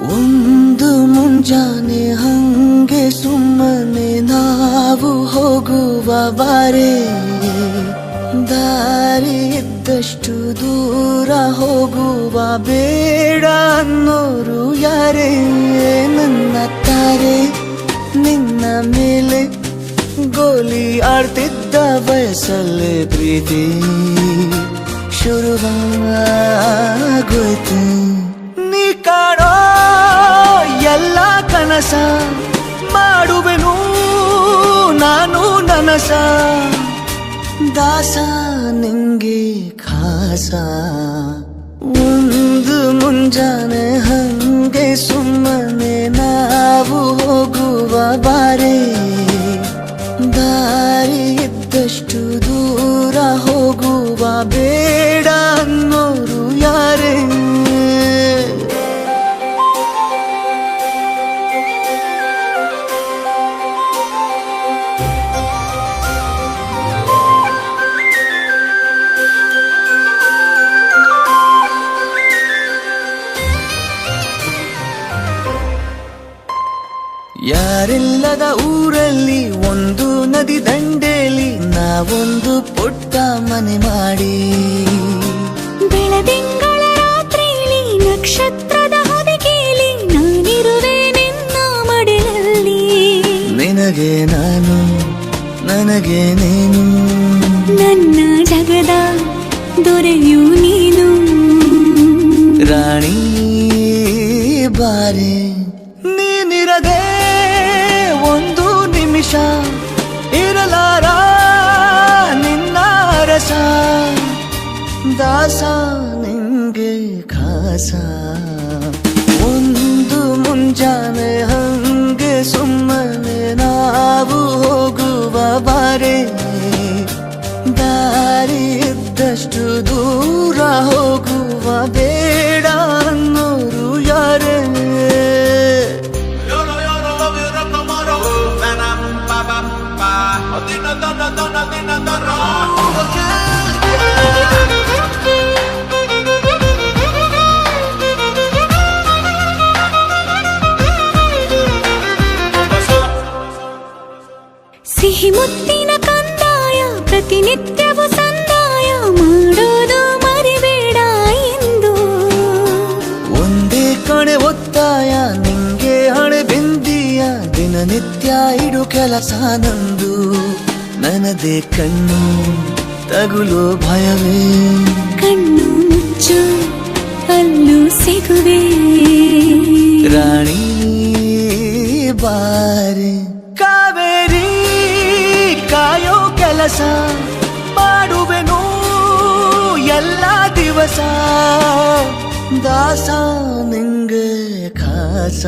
ಒಂದು ಮುಂಜಾನೆ ಹಂಗೆ ಸುಮ್ಮನೆ ನಾವು ಹೋಗುವ ಬಾರೆ, ದಾರಿ ಇದ್ದಷ್ಟು ದೂರ ಹೋಗುವ ಬೇಡ ಅನ್ನೋರು ಯಾರೇ. ನನ್ನ ತಾರೆ ನಿನ್ನ ಮೇಲೆ ಗೋಲಿ ಆಡ್ತಿದ್ದ ವಯಸ್ಸಲ್ಲೇ ಪ್ರೀತಿ ಶುರುವಾಗೋಯ್ತು. ನೀ ಕಾಣೋ ಎಲ್ಲ ಕನಸ ಮಾಡುವೆನು ನಾನು ನನಸ, ದಾಸ ನಿಂಗೆ ಖಾಸ. ಒಂದು ಮುಂಜಾನೆ ಹಂಗೆ ಸುಮ್ಮನೆ ನಾವು ಹೋಗುವ ಬಾರೆ, ದಾರಿ ಇದ್ದಷ್ಟು ದೂರ ಹೋಗುವ ಬೇಡ ಅನ್ನೋರು ಯಾರೇ. ಯಾರಿಲ್ಲದ ಊರಲ್ಲಿ ಒಂದು ನದಿ ದಂಡೆಯಲ್ಲಿ ನಾವೊಂದು ಪುಟ್ಟ ಮನೆ ಮಾಡಿ, ಬೆಳದಿಂಗಳ ರಾತ್ರಿಯಲ್ಲಿ ನಕ್ಷತ್ರದ ಹೊದಿಕೆಯಲ್ಲಿ ನಾನಿರುವೆ ನಿನ್ನ ಮಡಿಲಲ್ಲಿ. ನಿನಗೆ ನಾನು ನನಗೆ ನೀನು, ನನ್ನ ಜಗದ ದೊರೆಯು ನೀನು. ರಾಣಿ ಬಾರೆ, ನೀನಿರದೆ ಒಂದು ನಿಮಿಷ ಇರಲಾರ ನಿನ್ನ ರಸ, ದಾಸ ನಿಂಗೆ ಖಾಸ. ಒಂದು ಮುಂಜಾನೆ ಹಂಗೆ ಸುಮ್ಮನೆ ನಾವು ಹೋಗುವ ಬಾರೆ, ದಾರಿ ಇದ್ದಷ್ಟು ದೂರ ಹೋಗುವ ಬೇಡ ಅನ್ನೋರು ಯಾರೇ. ಸಿಹಿ ಮುತ್ತಿನ ಕಂದಾಯ ಪ್ರತಿನಿತ್ಯವೂ ಸಂದಾಯ ಮಾಡೋದು ಮರಿಬೇಡ ಎಂದು. ಒಂದೇ ಕಡೆ ಒತ್ತಾಯ ನಿಂಗೆ ಹಣೆ ಬಿಂದಿಯ, ದಿನನಿತ್ಯ ಇಡು ಕೆಲಸ ನಂದು. ನನ್ನದೇ ಕಣ್ಣು ತಗುಲೋ ಭಯವೇ, ಕಣ್ಣು ಮುಚ್ಚು ಅಲ್ಲೂ ಸಿಗುವೆ. ರಾಣಿ ಬಾರೆ, ಕಾವೇರಿ ಕಾಯೋ ಕೆಲಸ ಮಾಡುವೆನು ಎಲ್ಲ ದಿವಸ, ದಾಸ ನಿಂಗೆ ಖಾಸ.